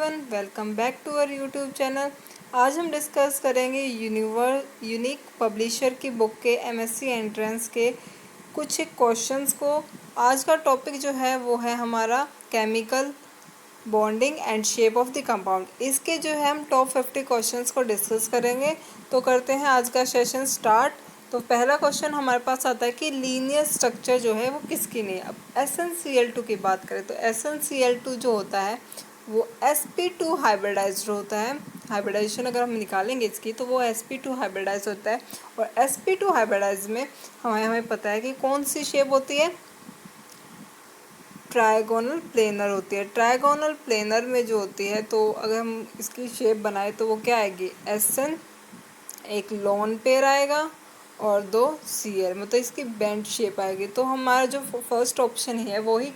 Everyone, welcome back to our YouTube channel. आज हम discuss करेंगे यूनिक पब्लिशर की बुक के एमएससी एंट्रेंस के कुछ क्वेश्चंस को। आज का टॉपिक जो है वो है हमारा chemical bonding and shape of the compound. इसके जो है हम टॉप 50 क्वेश्चंस को डिस्कस करेंगे। तो करते हैं आज का सेशन स्टार्ट। तो पहला क्वेश्चन हमारे पास आता है कि लीनियर स्ट्रक्चर जो है वो किसकी नहीं है। अब SnCl2 की बात करें तो SnCl2 जो होता है वो sp2 हाइब्रिडाइज्ड होता है। हाइब्रिडाइजेशन अगर हम निकालेंगे इसकी तो वो sp2 हाइब्रिडाइज होता है। और sp2 हाइब्रिडाइज में हमें पता है कि कौन सी शेप होती है, ट्रायगोनल प्लेनर होती है। ट्रायगोनल प्लेनर में जो होती है तो अगर हम इसकी शेप बनाए तो वो क्या आएगी, SN, एक लोन पेयर आएगा और 2 Cl, मतलब इसकी बेंड शेप आएगी। तो हमारा जो फर्स्ट ऑप्शन है वो ही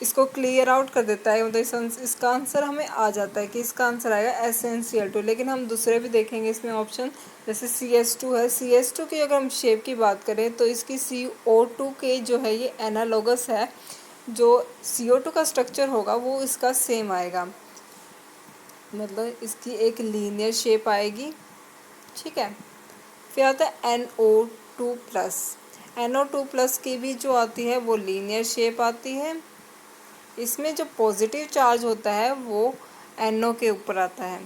इसको क्लियर आउट कर देता है, मतलब इसका आंसर हमें आ जाता है कि इसका आंसर आएगा SnCl2। लेकिन हम दूसरे भी देखेंगे इसमें ऑप्शन, जैसे CS2 है। CS2 की अगर हम शेप की बात करें तो इसकी CO2 के जो है ये एनालोगस है। जो CO2 का स्ट्रक्चर होगा वो इसका सेम आएगा, मतलब इसकी एक लीनियर शेप आएगी। ठीक है, फिर आता है NO2 प्लस। NO2 प्लस की भी जो आती है वो लीनियर शेप आती है। इसमें जो पॉजिटिव चार्ज होता है वो NO के ऊपर आता है।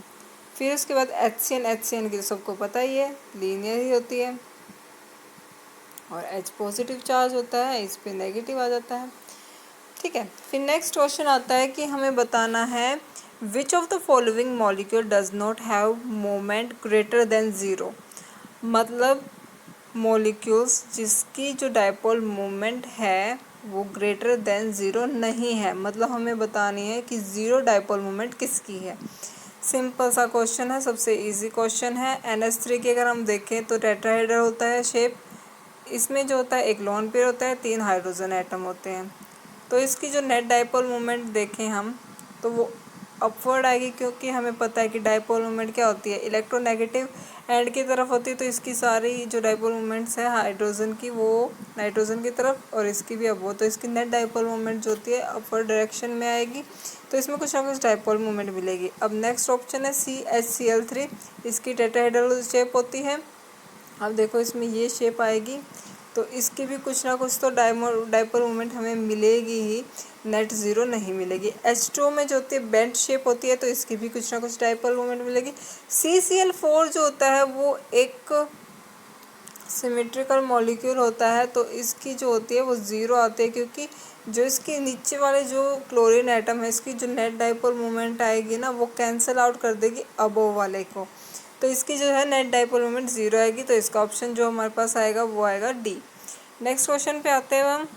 फिर उसके बाद HCN की तो सबको पता ही है, लीनियर ही होती है और H पॉजिटिव चार्ज होता है, इस पे नेगेटिव आ जाता है। ठीक है, फिर नेक्स्ट क्वेश्चन आता है कि हमें बताना है which of the following molecule does not have moment greater than 0। मतलब मॉलिक्यूल्स जिसकी जो डायपोल मोमेंट है वो ग्रेटर देन 0 नहीं है, मतलब हमें बतानी है कि 0 डायपोल मोमेंट किसकी है। सिंपल सा क्वेश्चन है, सबसे इजी क्वेश्चन है। NH3 की अगर हम देखें तो टेट्राहेड्रल होता है शेप। इसमें जो होता है एक लोन पेयर होता है, 3 हाइड्रोजन एटम होते हैं। तो इसकी जो नेट डायपोल मोमेंट देखें हम तो वो अपवर्ड आएगी, क्योंकि हमें पता है कि डायपोल मोमेंट क्या होती है, इलेक्ट्रोनेगेटिव एंड की तरफ होती है। तो इसकी सारी जो डायपोल मोमेंट्स है हाइड्रोजन की वो नाइट्रोजन की तरफ और इसकी भी अब वो, तो इसकी नेट डायपोल मोमेंट जो होती है अपवर्ड डायरेक्शन में आएगी। तो इसमें कुछ ना कुछ डायपोल मोमेंट मिलेगी। अब नेक्स्ट ऑप्शन है CHCl3। इसकी टेट्राहेड्रल शेप होती है। अब देखो इसमें ये शेप आएगी तो इसकी भी कुछ ना कुछ तो डायपोल मोमेंट हमें मिलेगी ही, नेट 0 नहीं मिलेगी। H2 में जो होती है बेंट शेप होती है तो इसकी भी कुछ ना कुछ डायपोल मोमेंट मिलेगी। CCl4 जो होता है वो एक सिमेट्रिकल मॉलिक्यूल होता है तो इसकी जो होती है वो 0 आती है, क्योंकि जो इसके नीचे वाले जो क्लोरीन एटम है इसकी जो नेट डायपोल मोमेंट आएगी ना वो कैंसिल आउट कर देगी अबोव वाले को। तो इसकी जो है नेट डायपोल मोमेंट 0 आएगी। तो इसका ऑप्शन जो हमारे पास आएगा वो आएगा D। नेक्स्ट क्वेश्चन पे आते हैं हम,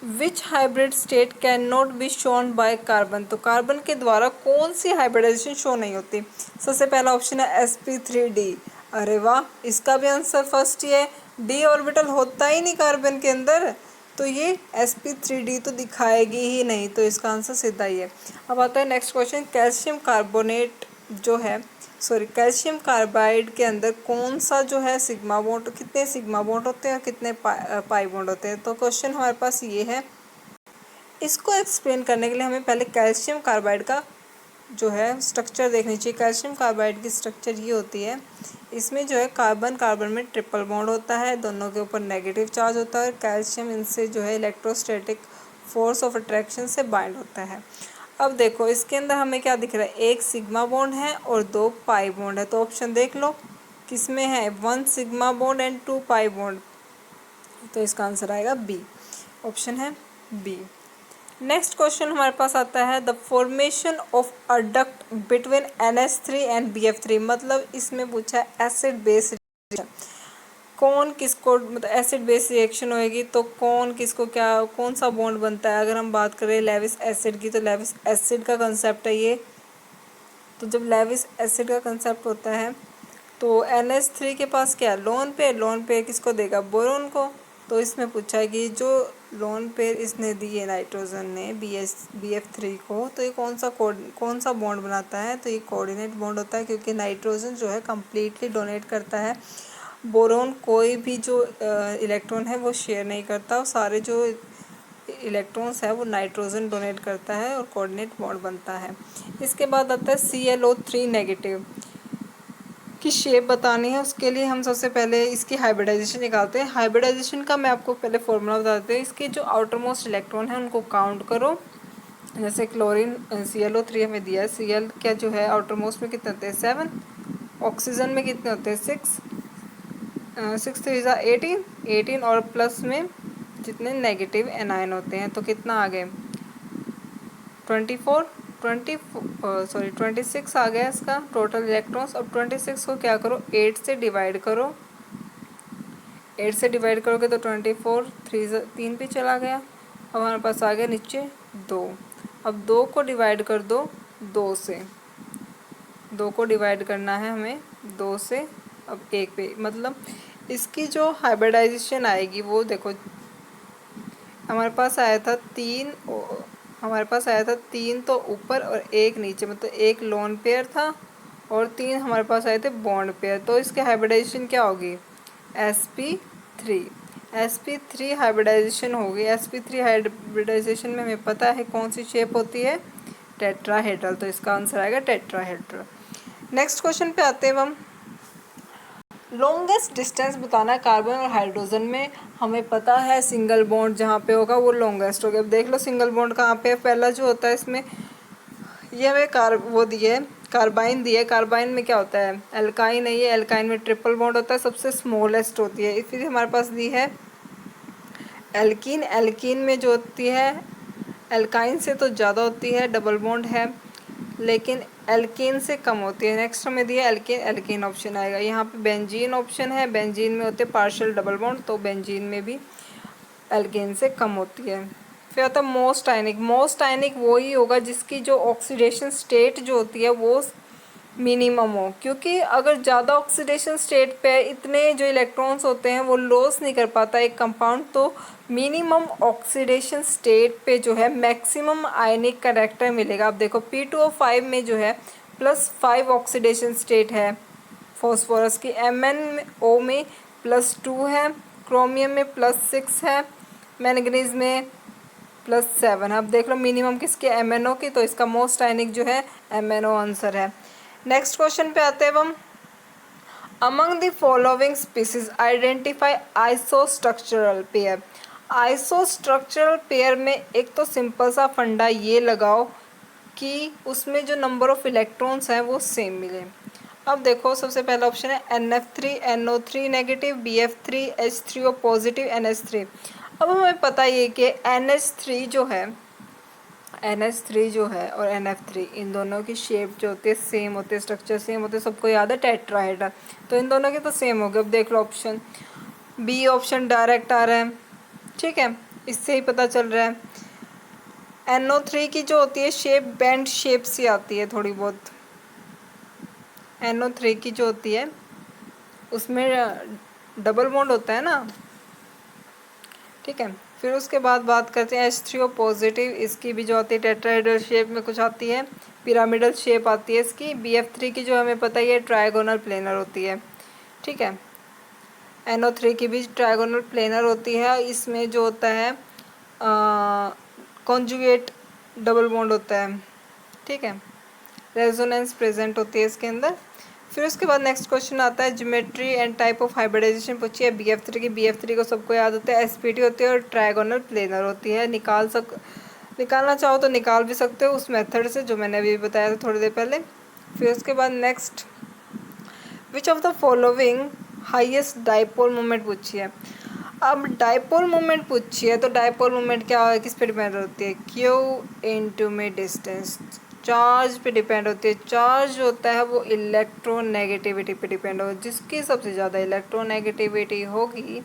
which hybrid state can not be shown by carbon. तो कार्बन के द्वारा कौन सी हाइब्रिडाइजेशन शो नहीं होती। सबसे पहला ऑप्शन है sp3d। अरे वाह, इसका भी आंसर फर्स्ट ही है, D ऑर्बिटल होता ही नहीं कार्बन के अंदर, तो ये sp3d तो दिखाएगी ही नहीं, तो इसका आंसर सीधा ही है। अब आता है नेक्स्ट क्वेश्चन, कैल्शियम कार्बोनेट जो है कैल्शियम कार्बाइड के अंदर कौन सा जो है सिग्मा बॉन्ड, कितने सिग्मा बॉन्ड होते हैं और कितने पाई बॉन्ड होते हैं। तो क्वेश्चन हमारे पास ये है। इसको एक्सप्लेन करने के लिए हमें पहले कैल्शियम कार्बाइड का जो है स्ट्रक्चर देखनी चाहिए। कैल्शियम कार्बाइड की स्ट्रक्चर ये होती है, इसमें जो है कार्बन कार्बन में ट्रिपल बॉन्ड होता है, दोनों के ऊपर नेगेटिव चार्ज होता है और कैल्शियम इनसे जो है इलेक्ट्रोस्टैटिक फोर्स ऑफ अट्रैक्शन से बाइंड होता है। अब देखो इसके अंदर हमें क्या दिख रहा है, एक सिग्मा बॉन्ड है और 2 पाई बॉन्ड है। तो ऑप्शन देख लो किसमें है, 1 sigma bond and 2 pi bond. तो इसका आंसर आएगा B, ऑप्शन है B। नेक्स्ट क्वेश्चन हमारे पास आता है, the formation of a duct between NH3 and BF3। मतलब इसमें पूछा है एसिड बेस रिएक्शन, कौन किसको, मतलब एसिड बेस रिएक्शन होएगी तो कौन किसको क्या, कौन सा बॉन्ड बनता है। अगर हम बात करें लेविस एसिड की तो लेविस एसिड का कंसेप्ट है ये। तो जब लेविस एसिड का कंसेप्ट होता है तो NH3 के पास क्या, लोन पेयर किसको देगा, बोरोन को। तो इसमें पूछा है कि जो लोन पेयर इसने दी है नाइट्रोजन ने BF3 को, तो ये कौन सा बॉन्ड बनाता है। तो ये कोऑर्डिनेट बॉन्ड होता है, क्योंकि नाइट्रोजन जो है कम्प्लीटली डोनेट करता है, बोरोन कोई भी जो इलेक्ट्रॉन है वो शेयर नहीं करता, और सारे जो इलेक्ट्रॉन्स है वो नाइट्रोजन डोनेट करता है और कोऑर्डिनेट बॉन्ड बनता है। इसके बाद आता है ClO3 नेगेटिव की शेप बतानी है। उसके लिए हम सबसे पहले इसकी हाइब्रिडाइजेशन निकालते हैं। हाइब्रिडाइजेशन का मैं आपको पहले फॉर्मूला बता देती हूँ। इसके जो आउटर मोस्ट इलेक्ट्रॉन है उनको काउंट करो। जैसे क्लोरीन ClO3 हमें दिया है, Cl क्या जो है आउटर मोस्ट में कितने होते हैं 7, ऑक्सीजन में कितने होते हैं 6, 6 3 18, 18 और प्लस में जितने नेगेटिव एनायन होते हैं तो कितना आ गए 26 आ गया इसका टोटल इलेक्ट्रॉन्स। अब 26 को क्या करो 8 से डिवाइड करो, 8 से डिवाइड करोगे तो 24, 3 पे चला गया। अब हमारे पास आ गया नीचे 2। अब 2 को डिवाइड कर दो 2 से, 2 को डिवाइड करना है हमें 2 से। अब 1 पे मतलब इसकी जो हाइब्रिडाइजेशन आएगी वो देखो हमारे पास आया था 3, हमारे पास आया था 3 तो ऊपर और 1 नीचे, मतलब 1 लोन पेयर था और 3 हमारे पास आए थे बॉन्ड पेयर। तो इसकी हाइब्रिडाइजेशन क्या होगी sp3, sp3 हाइब्रिडाइजेशन होगी। sp3 हाइब्रिडाइजेशन में हमें पता है कौन सी शेप होती है टेट्राहेड्रल, तो इसका आंसर आएगा टेट्राहेड्रल। नेक्स्ट क्वेश्चन पे आते हैं हम। लॉन्गेस्ट डिस्टेंस बताना है कार्बन और हाइड्रोजन में। हमें पता है सिंगल बॉन्ड जहाँ पे होगा वो लॉन्गेस्ट होगा। अब देख लो सिंगल बॉन्ड कहाँ पे है। पहला जो होता है इसमें ये हमें वो दिए है कार्बाइन दिए। कार्बाइन में क्या होता है एल्काइन है, ये एल्काइन में ट्रिपल बॉन्ड होता है, सबसे स्मॉलेस्ट होती है। फिर हमारे पास दी है एल्कीन, एल्कीन में जो होती है एल्काइन से तो ज़्यादा होती है, डबल बॉन्ड है, लेकिन एल्कीन से कम होती है। नेक्स्ट हमें दिया एल्कीन, एल्कीन ऑप्शन आएगा। यहाँ पे बेंजीन ऑप्शन है, बेंजीन में होते हैं पार्शियल डबल बॉन्ड, तो बेंजीन में भी एल्कीन से कम होती है। फिर आता है मोस्ट आयनिक। मोस्ट आयनिक वही होगा जिसकी जो ऑक्सीडेशन स्टेट जो होती है वो मिनिमम हो, क्योंकि अगर ज़्यादा ऑक्सीडेशन स्टेट पे इतने जो इलेक्ट्रॉन्स होते हैं वो लॉस नहीं कर पाता एक कंपाउंड, तो मिनिमम ऑक्सीडेशन स्टेट पे जो है मैक्सिमम आयनिक कैरेक्टर मिलेगा। अब देखो P2O5 में जो है +5 ऑक्सीडेशन स्टेट है फॉस्फोरस की, MnO में +2 है, क्रोमियम में +6 है, मैंगनीज में +7 है। अब देख लो मिनिमम किसके MnO की, तो इसका मोस्ट आयनिक जो है MnO आंसर है। नेक्स्ट क्वेश्चन पे आते हैं हम। Among the following species identify isostructural pair. Isostructural pair में एक तो सिंपल सा फंडा ये लगाओ कि उसमें जो नंबर ऑफ इलेक्ट्रॉन्स हैं वो सेम मिले। अब देखो सबसे पहला ऑप्शन है NF3 NO3 negative, BF3 H3O positive, NH3। अब हमें पता ये कि NH3 जो है और NF3 इन दोनों की शेप जो होती है सेम होती है, स्ट्रक्चर सेम होते हैं, सबको याद है टेट्राहेड्रल, तो इन दोनों के तो सेम हो गए। अब देख लो ऑप्शन बी ऑप्शन डायरेक्ट आ रहा है, ठीक है, इससे ही पता चल रहा है। NO3 की जो होती है शेप बैंड शेप सी आती है थोड़ी बहुत। NO3 की जो होती है उसमें डबल बॉन्ड होता है ना, ठीक है। फिर उसके बाद बात करते हैं H3O पॉजिटिव, इसकी भी जो आती है टेट्राहेड्रल शेप में कुछ आती है, पिरामिडल शेप आती है इसकी। BF3 की जो हमें पता ही है ट्रायगोनल प्लेनर होती है, ठीक है। NO3 की भी ट्रायगोनल प्लेनर होती है, इसमें जो होता है कॉन्जुगेट डबल बॉन्ड होता है, ठीक है, रेजोनेंस प्रेजेंट होती है इसके अंदर। फिर उसके बाद नेक्स्ट क्वेश्चन आता है geometry and type of hybridization पूछी है BF3 की। BF3 को सबको याद होता है SPT होती है और ट्रायगोनल प्लेनर होती है। निकालना चाहो तो निकाल भी सकते हो उस मेथड से जो मैंने अभी बताया था थोड़ी देर पहले। फिर उसके बाद next which of the following highest dipole moment पूछी है। अब डाइपोल मोमेंट पूछी है तो डाइपोल मोमेंट क्या है, किस पे डिपेंड होती है, Q इनटू में डिस्टेंस, चार्ज पे डिपेंड होती है। चार्ज होता है वो इलेक्ट्रोनेगेटिविटी पे डिपेंड होगा, जिसकी सबसे ज़्यादा इलेक्ट्रोनेगेटिविटी होगी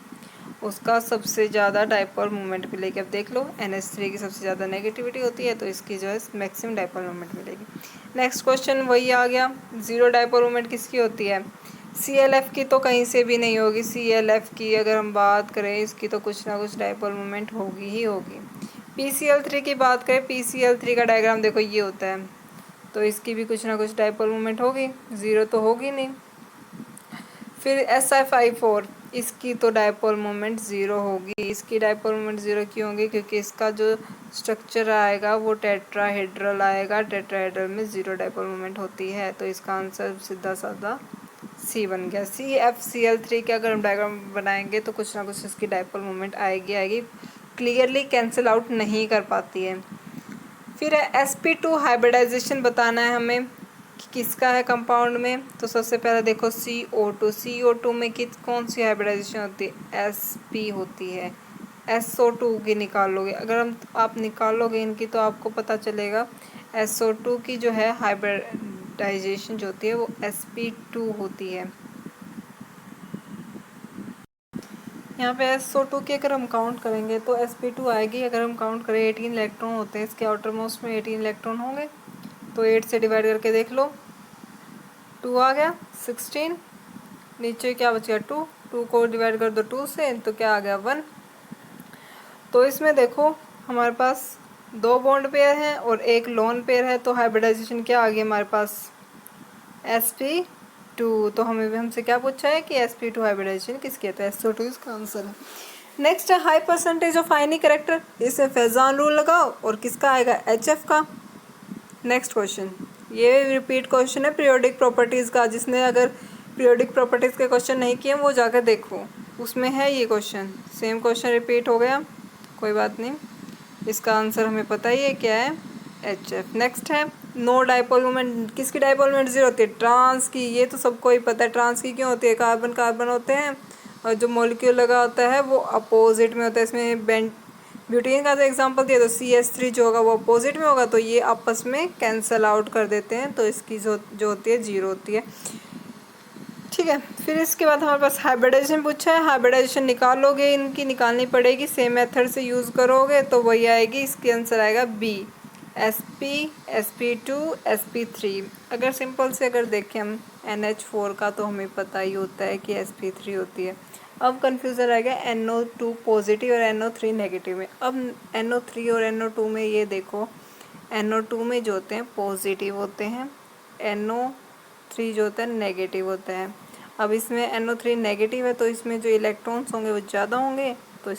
उसका सबसे ज़्यादा डाइपोल मोमेंट मिलेगी। अब देख लो NH3 की सबसे ज़्यादा नेगेटिविटी होती है तो इसकी जो है मैक्सिमम डाइपोल मोमेंट मिलेगी। नेक्स्ट क्वेश्चन वही आ गया, ज़ीरो डाइपोल मोमेंट किसकी होती है, CLF की तो कहीं से भी नहीं होगी। CLF की अगर हम बात करें इसकी तो कुछ ना कुछ डाइपोल मोमेंट होगी ही होगी। PCl3 की बात करें, PCl3 का डायग्राम देखो ये होता है, तो इसकी भी कुछ ना कुछ डाइपोल मोमेंट होगी, ज़ीरो तो होगी नहीं। फिर SiO4 इसकी तो डायपोल मोमेंट ज़ीरो होगी। इसकी डायपोल मोमेंट ज़ीरो क्यों होगी? क्योंकि इसका जो स्ट्रक्चर आएगा वो टेट्राहेड्रल आएगा। टेट्राहेड्रल में ज़ीरो डायपोल मोमेंट होती है। तो इसका आंसर सीधा साधा सी बन गया। CFCl3 के अगर हम डायग्राम बनाएंगे तो कुछ ना कुछ इसकी डायपोल मोमेंट आएगी। क्लियरली कैंसिल आउट नहीं कर पाती है। फिर है sp2 हाइब्रिडाइजेशन बताना है हमें कि किसका है कंपाउंड में। तो सबसे पहले देखो CO2 में कौन सी हाइब्रिडाइजेशन होती है? sp होती है। SO2 की निकालोगे, अगर आप निकालोगे इनकी तो आपको पता चलेगा SO2 की जो है हाइब्रिडाइजेशन जो होती है वो sp2 होती है। यहाँ पे SO2 की अगर हम काउंट करेंगे तो sp2 आएगी। अगर हम काउंट करें 18 इलेक्ट्रॉन होते हैं इसके आउटर मोस्ट में, 18 इलेक्ट्रॉन होंगे तो 8 से डिवाइड करके देख लो, 2 आ गया, 16 नीचे क्या बच गया 2, 2 को डिवाइड कर दो 2 से तो क्या आ गया 1। तो इसमें देखो हमारे पास 2 बॉन्ड पेयर हैं और एक लोन पेयर है। तो हाइब्रिडाइजेशन क्या आ गई हमारे पास? sp2। तो हमसे क्या पूछा है कि sp2 हाइब्रिडाइजेशन किसकी है? तो SO2 इसका आंसर है। नेक्स्ट है high percentage of ionic character. इसमें फैजान रूल लगाओ और किसका आएगा? HF का। नेक्स्ट क्वेश्चन, ये रिपीट क्वेश्चन है पीरियोडिक प्रॉपर्टीज़ का। जिसने अगर पीरियोडिक प्रॉपर्टीज़ के क्वेश्चन नहीं किए वो जाकर देखो, उसमें है ये क्वेश्चन। सेम क्वेश्चन रिपीट हो गया, कोई बात नहीं। इसका आंसर हमें पता ही है क्या है? HF। नेक्स्ट है नो डायपोल मोमेंट। किसकी डायपोल मोमेंट ज़ीरो होती है? ट्रांस की। ये तो सबको ही पता है ट्रांस की क्यों होती है। कार्बन कार्बन होते हैं और जो मॉलिक्यूल लगा होता है वो अपोजिट में होता है। इसमें ब्यूटेन का तो एग्जांपल दिया तो CH3 जो होगा वो अपोजिट में होगा, तो ये आपस में कैंसल आउट कर देते हैं। तो इसकी जो होती है ज़ीरो होती है। ठीक है, फिर इसके बाद हमारे पास हाइब्रिडाइजेशन पूछा है। हाइब्रिडाइजेशन निकालोगे, इनकी निकालनी पड़ेगी, सेम मेथड से यूज़ करोगे तो वही आएगी। इसके आंसर आएगा B, sp, sp2, sp3। अगर सिंपल से अगर देखें हम NH4 का तो हमें पता ही होता है कि sp3 होती है। अब कन्फ्यूज़न आएगा NO2 पॉजिटिव और NO3 नेगेटिव में। अब NO3 और NO2 में ये देखो, NO2 में जो होते हैं पॉजिटिव होते हैं, NO3 जो होता है नेगेटिव होता है। अब इसमें NO3 नेगेटिव है तो इसमें जो इलेक्ट्रॉन्स होंगे वो ज़्यादा होंगे, तो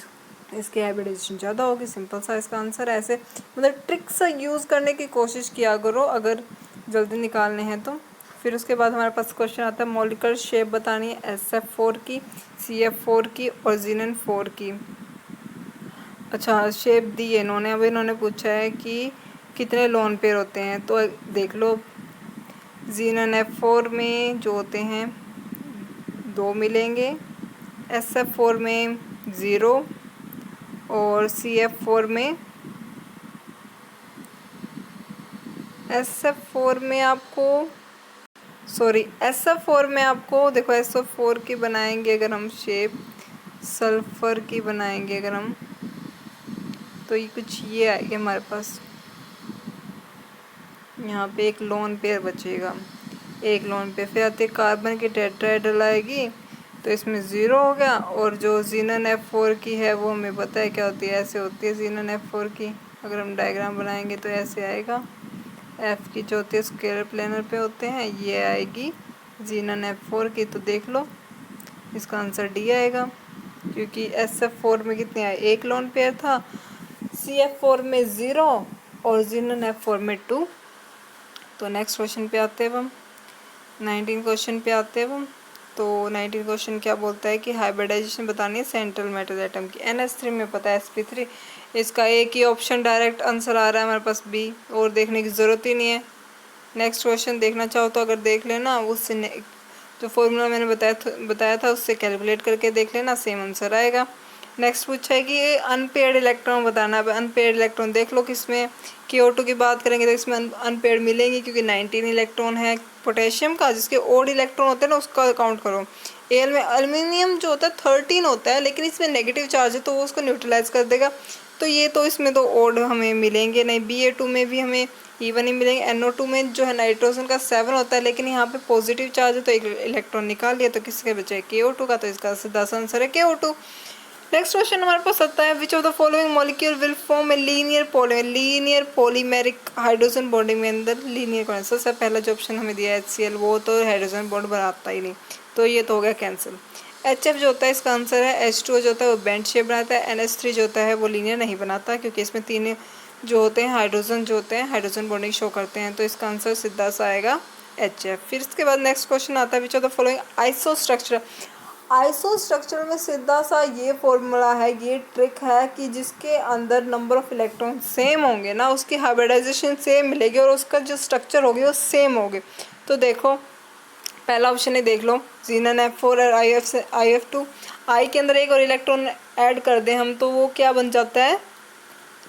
इसकी हाइब्रिडाइजेशन ज़्यादा होगी। सिंपल सा इसका आंसर है। ऐसे मतलब ट्रिक्स यूज़ करने की कोशिश किया करो अगर जल्दी निकालने हैं तो। फिर उसके बाद हमारे पास क्वेश्चन आता है मॉलिक्यूलर शेप बतानी है SF4 की, CF4 की और Zn4 की। अच्छा, शेप दी है इन्होंने। अब इन्होंने पूछा है कि कितने लोन पेयर होते हैं। तो देख लो, Zn4 में जो होते हैं 2 मिलेंगे, SF4 में 0 और SF4 में SF4 में आपको देखो SO4 की बनाएंगे अगर हम शेप, सल्फ़र की बनाएंगे अगर हम, तो ये कुछ ये आएगी हमारे पास। यहाँ पे एक लोन पेयर बचेगा, एक लोन पेयर। फिर आती है कार्बन की टेट्राहेड्रल आएगी तो इसमें 0 हो गया। और जो Zn4 की है वो हमें पता है क्या होती है, ऐसे होती है Zn4 की। अगर हम डायग्राम बनाएंगे तो ऐसे आएगा। F की जो होती है स्केलर प्लेनर पे होते हैं, ये आएगी Zn4 की। तो देख लो इसका आंसर D आएगा, क्योंकि SF4 में कितने आए? एक लोन पेयर था, CF4 में 0 और Zn4 में 2। तो नेक्स्ट क्वेश्चन पे आते हैं हम, 19 क्वेश्चन पे आते हैं हम। तो 19 क्वेश्चन क्या बोलता है कि हाइब्रिडाइजेशन बतानी है सेंट्रल मेटल एटम की। NH3 में पता है sp3। इसका एक ही ऑप्शन डायरेक्ट आंसर आ रहा है हमारे पास B, और देखने की ज़रूरत ही नहीं है। नेक्स्ट क्वेश्चन देखना चाहो तो अगर देख लेना, उससे जो फॉर्मूला मैंने बताया था उससे कैलकुलेट करके देख लेना, सेम आंसर आएगा। नेक्स्ट पूछा है कि अनपेयर्ड इलेक्ट्रॉन बताना है। अनपेयर्ड इलेक्ट्रॉन देख लो किसमें, KO2 की बात करेंगे तो इसमें अनपेयर्ड मिलेंगे क्योंकि 19 इलेक्ट्रॉन है पोटेशियम का। जिसके ओड इलेक्ट्रॉन होते हैं ना उसका काउंट करो। एल में एल्युमिनियम जो होता है 13 होता है, लेकिन इसमें नेगेटिव चार्ज है तो वो उसको न्यूट्रलाइज कर देगा। तो ये तो इसमें तो ओड हमें मिलेंगे नहीं। BA2 में भी हमें इवन ही मिलेंगे। NO2 में जो है नाइट्रोजन का 7 होता है, लेकिन यहाँ पे पॉजिटिव चार्ज है तो एक इलेक्ट्रॉन निकाल लिया, तो किसके बचे? KO2 का। तो इसका सीधा आंसर है KO2। नेक्स्ट क्वेश्चन हमारे पास आता है which of the following molecule will form a linear polymeric hydrogen bonding में अंदर लीनियर कौन सबसे पहला जो ऑप्शन हमें दिया है HCl, वो तो हाइड्रोजन बॉन्ड बनाता ही नहीं, तो ये तो हो गया कैंसिल। HF जो होता है इसका आंसर है। H2O जो होता है वो बेंड शेप बनाता है। NH3 जो होता है वो लीनियर नहीं बनाता क्योंकि इसमें 3 जो होते हैं हाइड्रोजन जो होते हैं हाइड्रोजन बॉन्डिंग शो करते हैं, तो इसका आंसर सीधा सा आएगा HF। फिर इसके बाद नेक्स्ट क्वेश्चन आता है विच ऑफ द फॉलोइंग आइसोस्ट्रक्चर। आइसोस्ट्रक्चर में सीधा सा ये फॉर्मूला है, ये ट्रिक है कि जिसके अंदर नंबर ऑफ इलेक्ट्रॉन सेम होंगे ना उसकी हाइब्रिडाइजेशन सेम मिलेगी और उसका जो स्ट्रक्चर होगी वो सेम होगी। तो देखो पहला ऑप्शन है, देख लो जीनन F4 और IF2। आई के अंदर एक और इलेक्ट्रॉन ऐड कर दें हम तो वो क्या बन जाता है,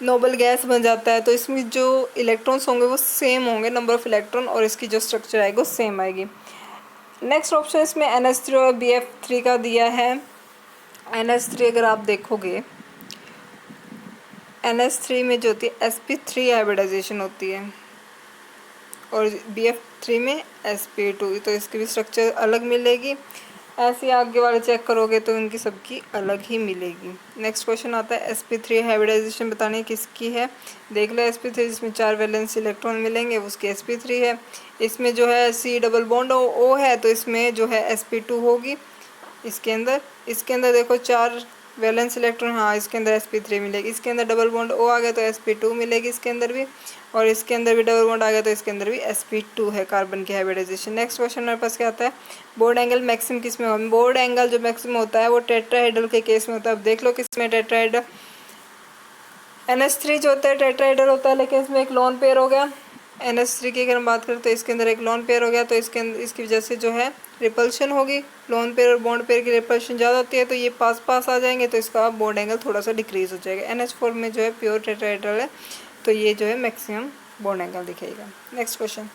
नोबल गैस बन जाता है। तो इसमें जो इलेक्ट्रॉन्स होंगे वो सेम होंगे नंबर ऑफ इलेक्ट्रॉन और इसकी जो स्ट्रक्चर आएगी वो सेम आएगी। नेक्स्ट ऑप्शन इसमें NH3 और BF3 का दिया है। NH3 अगर आप देखोगे NH3 में जो होती है sp3 हाइब्रिडाइजेशन होती है और BF3 में sp2, तो इसकी भी स्ट्रक्चर अलग मिलेगी। ऐसे आगे वाले चेक करोगे तो इनकी सबकी अलग ही मिलेगी। नेक्स्ट क्वेश्चन आता है sp3 हाइब्रिडाइजेशन बताने किसकी है। देख लो sp3 जिसमें 4 वैलेंस इलेक्ट्रॉन मिलेंगे उसकी sp3 है। इसमें जो है C डबल बॉन्ड O है तो इसमें जो है sp2 होगी। इसके अंदर देखो 4 वैलेंस इलेक्ट्रॉन, हाँ इसके अंदर sp3 मिलेगी। इसके अंदर डबल बॉन्ड O आ गया तो sp2 मिलेगी इसके अंदर भी, और इसके अंदर भी डबल बॉन्ड आ गया तो इसके अंदर भी sp2 है कार्बन की हाइब्रिडाइजेशन। नेक्स्ट क्वेश्चन हमारे पास क्या आता है, बोर्ड एंगल मैक्सिमम किस में होगा। बोर्ड एंगल जो मैक्सिमम होता है वो टेट्राहेड्रल के केस में होता है। अब देख लो किस में टेट्राहेड्रल, NH3 जो होता है टेट्राहेड्रल होता है लेकिन इसमें एक लोन पेयर हो गया। NH3 की अगर हम बात करें तो इसके अंदर एक लोन पेयर हो गया तो इसके अंदर इसकी वजह से जो है रिपल्शन होगी। लोन पेयर और बॉन्ड पेयर की रिपल्शन ज़्यादा होती है तो ये पास पास आ जाएंगे तो इसका बॉन्ड एंगल थोड़ा सा डिक्रीज हो जाएगा। NH4 में जो है प्योर टेट्राहेड्रल है तो ये जो है मैक्सिमम बॉन्ड एंगल दिखेगा। नेक्स्ट क्वेश्चन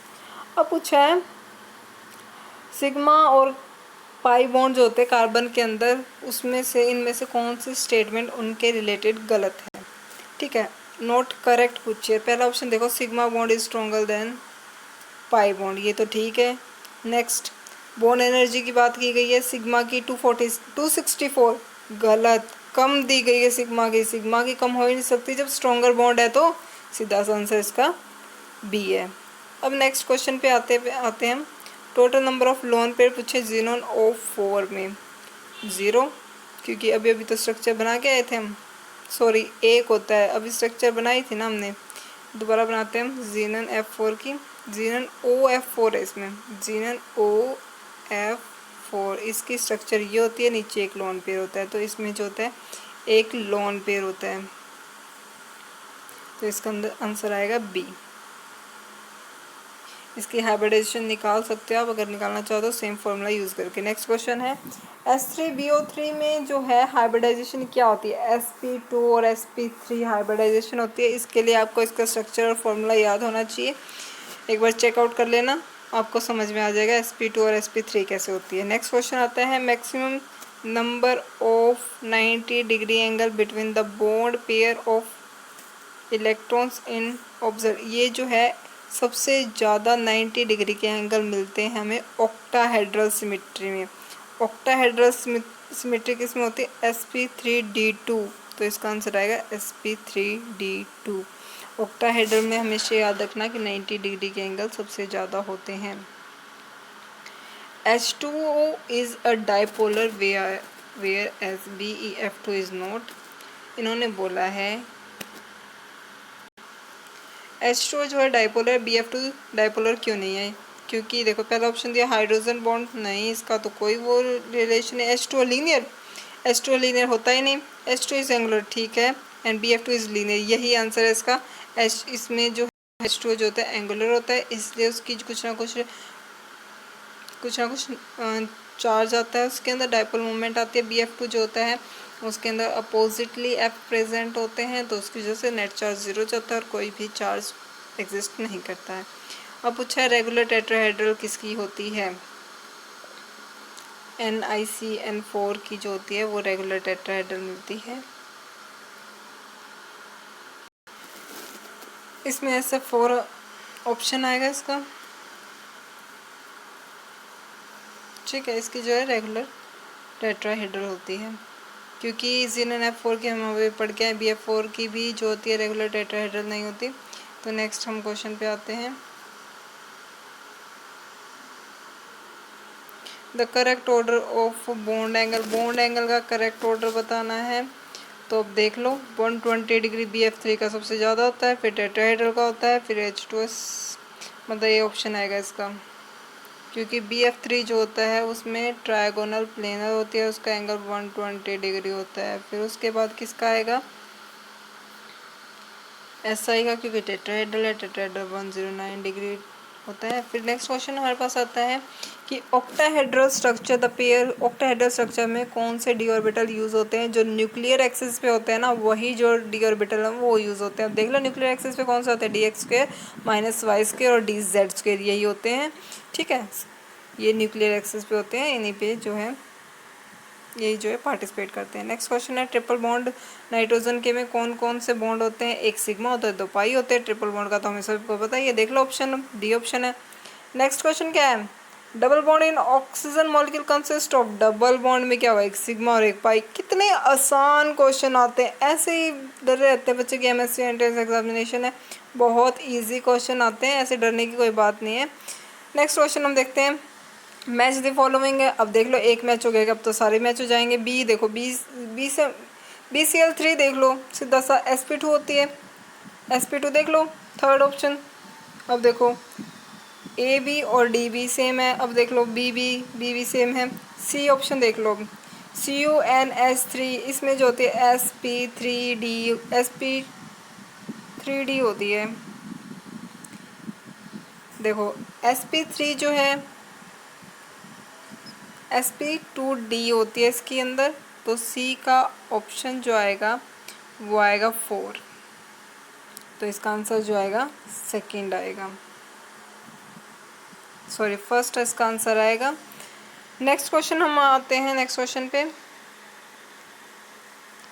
अब पूछा है सिग्मा और पाई बॉन्ड जो होते हैं कार्बन के अंदर उसमें से इनमें से कौन सी स्टेटमेंट उनके रिलेटेड गलत है। ठीक है, नोट करेक्ट पूछिए। पहला ऑप्शन देखो sigma bond is stronger than pi bond, ये तो ठीक है। नेक्स्ट बॉन्ड एनर्जी की बात की गई है सिग्मा की 264, गलत, कम दी गई है सिग्मा की कम हो ही नहीं सकती जब स्ट्रॉन्गर बॉन्ड है तो सीधा सा आंसर इसका बी है। अब नेक्स्ट क्वेश्चन पे आते हैं हम। Total number of lone pair पूछे जीनोन O4 में 0, क्योंकि अभी अभी तो स्ट्रक्चर बना के आए थे हम, सॉरी एक होता है, अभी स्ट्रक्चर बनाई थी ना हमने, दोबारा बनाते हैं हम जीनन F4 की। जीनन OF4 है इसमें, जीनन OF4 इसकी स्ट्रक्चर ये होती है, नीचे एक लोन पेयर होता है तो इसमें जो होता है एक लोन पेयर होता है तो इसका अंदर आंसर आएगा बी। इसकी हाइब्रिडाइजेशन निकाल सकते हो आप अगर निकालना चाहो तो सेम फॉर्मूला यूज़ करके। नेक्स्ट क्वेश्चन है H3BO3 में जो है हाइब्रिडाइजेशन क्या होती है, sp2 और sp3 हाइब्रिडाइजेशन होती है। इसके लिए आपको इसका स्ट्रक्चर और फॉर्मूला याद होना चाहिए, एक बार चेकआउट कर लेना आपको समझ में आ जाएगा sp2 और sp3 कैसे होती है। नेक्स्ट क्वेश्चन आता है maximum number of 90 degree angle between the bond pair of electrons in observe. ये जो है सबसे ज़्यादा 90 डिग्री के एंगल मिलते हैं हमें ऑक्टाहेड्रल सिमेट्री में। ऑक्टाहेड्रल सिमेट्री किस में होती है, sp3d2, तो इसका आंसर आएगा sp3d2। ऑक्टाहेड्रल में हमेशा याद रखना कि 90 डिग्री के एंगल सबसे ज़्यादा होते हैं। H2O is a dipolar whereas BeF2 is not. इन्होंने बोला है H2O जो है डाइपोलर, BF2 डाइपोलर क्यों नहीं है, क्योंकि देखो पहला ऑप्शन दिया हाइड्रोजन बॉन्ड, नहीं इसका तो कोई वो रिलेशन है। H2O लीनियर होता ही नहीं, H2 इज एंगुलर, ठीक है, एंड BF2 इज लीनियर, यही आंसर है इसका। इसमें जो H2O जो होता है एंगुलर होता है इसलिए उसकी कुछ ना कुछ चार्ज आता है उसके अंदर, डाइपोल मूवमेंट आती है। BF2 जो होता है उसके अंदर अपोजिटली F प्रेजेंट होते हैं तो उसकी वजह से नेट चार्ज 0 जाता है और कोई भी चार्ज एग्जिस्ट नहीं करता है। अब पूछा है रेगुलर टेट्राहेड्रल किसकी होती है, NiCN4 की जो होती है वो रेगुलर टेट्राहेड्रल मिलती है। इसमें ऐसा 4 ऑप्शन आएगा इसका, ठीक है, इसकी जो है रेगुलर टेट्राहेड्रल होती है क्योंकि जीनन F4 की हम अभी पढ़ के हैं, BF4 की भी जो होती है रेगुलर टेट्राहेड्रल नहीं होती। तो नेक्स्ट हम क्वेश्चन पे आते हैं। The correct order of bond angle का करेक्ट ऑर्डर बताना है। तो अब देख लो 120 डिग्री BF3 का सबसे ज़्यादा होता है, फिर टेट्राहेड्रल का होता है, फिर H2S, मतलब ये ऑप्शन आएगा इसका, क्योंकि BF3 जो होता है उसमें ट्रायगोनल प्लेनर होती है, उसका एंगल 120 डिग्री होता है। फिर उसके बाद किसका आएगा, SI का, क्योंकि टेट्राहेड्रल है, टेट्राहेड्रल 109 डिग्री होता है। फिर नेक्स्ट क्वेश्चन हमारे पास आता है कि octahedral structure, the pair octahedral structure में कौन से डी ऑर्बिटल यूज़ होते हैं। जो न्यूक्लियर एक्सिस पे होते हैं ना, वही जो डी ऑर्बिटल है वो यूज़ होते हैं। अब देख लो न्यूक्लियर एक्सिस पे कौन से होते हैं, DX² -Y² और DZ², यही होते हैं। ठीक है, ये न्यूक्लियर एक्सिस पे होते हैं, इन्हीं पे जो है यही जो है पार्टिसिपेट करते हैं। नेक्स्ट क्वेश्चन है ट्रिपल बॉन्ड नाइट्रोजन के में कौन कौन से बॉन्ड होते हैं। एक सिग्मा होता है, 2 पाई होते हैं। ट्रिपल बॉन्ड का तो हमें सबको पता ही है, देख लो ऑप्शन डी ऑप्शन है। नेक्स्ट क्वेश्चन क्या है, double bond in oxygen molecule consist of, double bond में क्या हुआ, एक सिग्मा और एक पाई। कितने आसान क्वेश्चन आते हैं, ऐसे ही डरे रहते हैं बच्चे की MSc एंट्रेंस एग्जामिनेशन है, बहुत ईजी क्वेश्चन आते हैं, ऐसे डरने की कोई बात नहीं है। नेक्स्ट क्वेश्चन हम देखते हैं, मैच द फॉलोइंग है। अब देख लो एक मैच हो गया, अब तो सारे मैच हो जाएंगे। बी देखो, बी से BCl3 देख लो, सीधा सा sp2 होती है, sp2 देख लो, थर्ड ऑप्शन। अब देखो AB और DB सेम है, अब देख लो BB सेम है। C ऑप्शन देख लो, CuNS3, इसमें जो होती है sp3d होती है। देखो sp3 जो है sp2d होती है इसके अंदर, तो C का ऑप्शन जो आएगा वो आएगा 4, तो इसका आंसर जो आएगा सेकंड आएगा, सॉरी फर्स्ट इसका आंसर आएगा। नेक्स्ट क्वेश्चन हम आते हैं, नेक्स्ट क्वेश्चन पे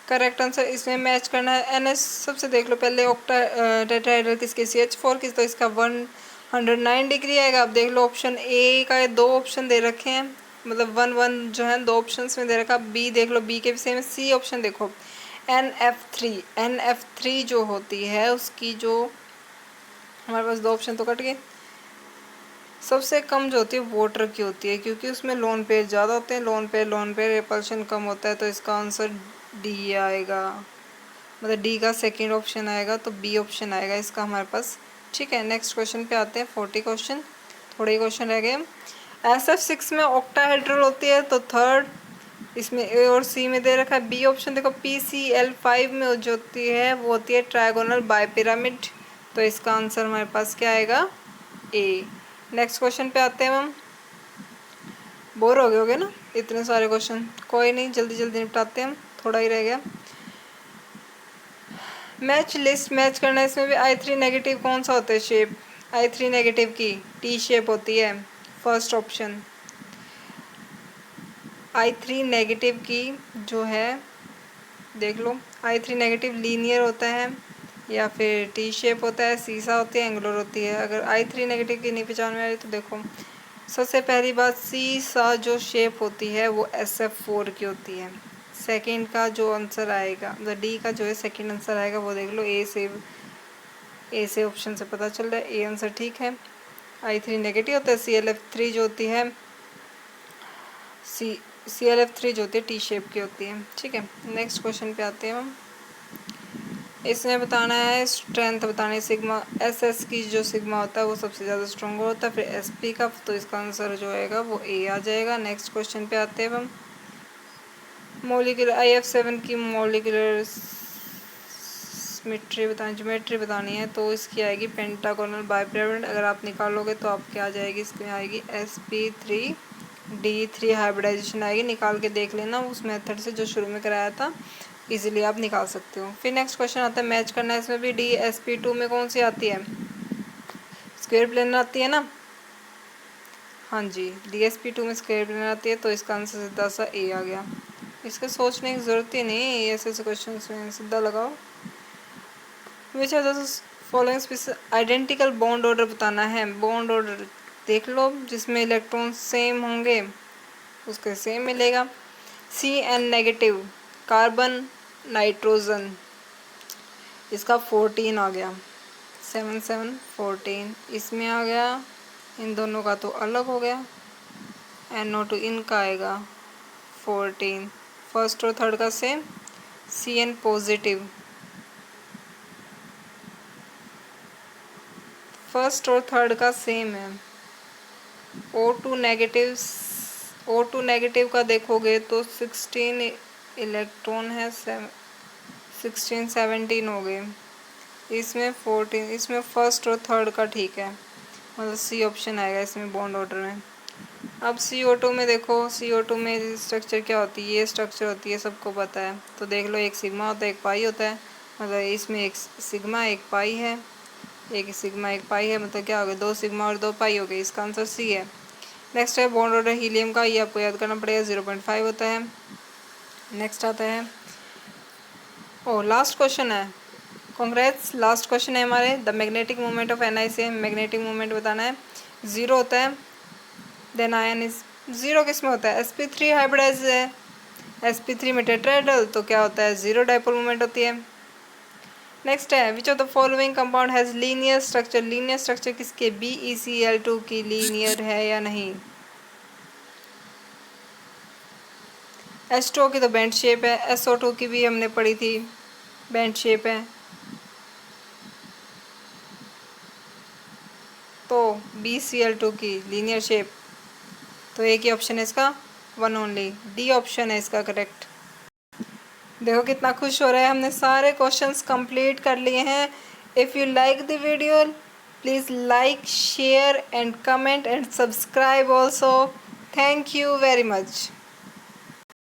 करेक्ट आंसर इसमें मैच करना है। NH सबसे देख लो पहले, ऑक्टा टेट्राहेड्रल किसके, CH4 किस, तो इसका 109 डिग्री आएगा। अब देख लो ऑप्शन ए का, दो ऑप्शन दे रखे हैं, मतलब 1 जो है दो ऑप्शंस में दे रखा। बी देख लो, बी के भी सेम है। सी ऑप्शन देखो NF3 जो होती है उसकी जो, हमारे पास दो ऑप्शन तो कट गए। सबसे कम जो होती है वाटर की होती है, क्योंकि उसमें लोन पेयर ज़्यादा होते हैं, लोन पेयर रिपल्शन कम होता है, तो इसका आंसर डी आएगा, मतलब डी का सेकंड ऑप्शन आएगा, तो बी ऑप्शन आएगा इसका हमारे पास। ठीक है, नेक्स्ट क्वेश्चन पे आते हैं, 40 क्वेश्चन, थोड़े ही क्वेश्चन रह गए। SF6 में ऑक्टाहेड्रल होती है, तो थर्ड इसमें ए और सी में दे रखा है। बी ऑप्शन देखो, PCl5 में जो होती है वो होती है ट्रायगोनल बाइपिरामिड, तो इसका आंसर हमारे पास क्या आएगा, ए। नेक्स्ट क्वेश्चन पे आते हैं हम, बोर हो गए होगे ना इतने सारे क्वेश्चन, कोई नहीं जल्दी जल्दी निपटाते हैं हम, थोड़ा ही रह गया। मैच लिस्ट मैच करना है, इसमें भी I3 नेगेटिव कौन सा होता है शेप, I3 नेगेटिव की टी शेप होती है, फर्स्ट ऑप्शन। I3 नेगेटिव की जो है देख लो, I3 नेगेटिव लीनियर होता है या फिर टी शेप होता है, सीसा होती है, एंगुलर होती है। अगर I3 नेगेटिव की नहीं पहचान में आ रही तो देखो, सबसे पहली बात सीसा जो शेप होती है वो SF4 की होती है। सेकंड का जो आंसर आएगा, मतलब डी का जो है सेकंड आंसर आएगा वो देख लो, ए से ऑप्शन से पता चल रहा है, ए आंसर ठीक है। I3 नेगेटिव होता है, CLF3 जो होती है CLF3 जो होती है टी शेप की होती है। ठीक है, नेक्स्ट क्वेश्चन पे आते हैं हम। इसमें बताना है स्ट्रेंथ, बताना है सिग्मा SS की जो सिग्मा होता है वो सबसे ज़्यादा स्ट्रॉन्ग होता है, फिर SP का, तो इसका आंसर जो आएगा वो ए आ जाएगा। नेक्स्ट क्वेश्चन पे आते हैं हम, मॉलिक्यूलर IF7 की मॉलिक्यूलर ज्योमेट्री बतानी है, तो इसकी आएगी पेंटागोनल बाइपिरामिड। अगर आप निकालोगे तो आपकी आ जाएगी, इसमें आएगी sp3d3 हाइब्रिडाइजेशन आएगी, निकाल के देख लेना उस मेथड से जो शुरू में कराया था, इजीली आप निकाल सकते हो। फिर नेक्स्ट क्वेश्चन आता है मैच करना है, इसमें भी DSP2 में कौन सी आती है, स्क्वायर प्लेनर आती है ना, हाँ जी DSP2 में स्क्वायर प्लेनर आती है, तो इसका आंसर सीधा सा ए आ गया, इसके सोचने की ज़रूरत ही नहीं, ऐसे ऐसे क्वेश्चन में सीधा लगाओ। Which are the following species, identical bond order बताना है, बॉन्ड ऑर्डर देख लो, जिसमें इलेक्ट्रॉन सेम होंगे उसके सेम मिलेगा। CN नेगेटिव कार्बन नाइट्रोजन, इसका 14 आ गया, 7 7 14 इसमें आ गया, इन दोनों का तो अलग हो गया, NO2 इनका आएगा 14। फर्स्ट और थर्ड का सेम, CN पॉजिटिव, फर्स्ट और थर्ड का सेम है। O2 नेगेटिव, O2 नेगेटिव का देखोगे तो 16 इलेक्ट्रॉन है, 16 17 हो गए, इसमें 14, इसमें फर्स्ट और थर्ड का ठीक है, मतलब सी ऑप्शन आएगा इसमें बॉन्ड ऑर्डर में। अब CO2 में देखो, CO2 में स्ट्रक्चर क्या होती है, ये स्ट्रक्चर होती है, सबको पता है। तो देख लो, एक सिग्मा होता है, एक पाई होता है, मतलब इसमें एक सिग्मा एक पाई है, एक सिग्मा एक पाई है, मतलब क्या हो गया, 2 सिग्मा और 2 पाई हो गई, इसका आंसर सी है। नेक्स्ट है बॉन्ड ऑर्डर हीलियम का, ये आपको याद करना पड़ेगा, 0.5 होता है। नेक्स्ट आता है, ओ लास्ट क्वेश्चन है, कॉन्ग्रेट्स, लास्ट क्वेश्चन है हमारे। The magnetic moment of Ni से मैग्नेटिक मोमेंट बताना है, 0 होता है। देन आयन इज 0 किस में होता है, sp3 हाइब्रिडाइज है, sp3 में टेट्राहेड्रल, तो क्या होता है, 0 डाइपोल मोमेंट होती है। नेक्स्ट है, which of the following compound has linear structure, linear structure किसके, BeCl2 की लीनियर है या नहीं। H2O की तो बैंड शेप है, SO2 की भी हमने पढ़ी थी, बैंड शेप है, तो BeCl2 की लीनियर शेप, तो एक ही ऑप्शन है इसका, 1 ओनली, डी ऑप्शन है इसका करेक्ट। देखो कितना खुश हो रहा है, हमने सारे क्वेश्चंस कंप्लीट कर लिए हैं। If you like the video please like, share and comment and subscribe also. Thank you very much.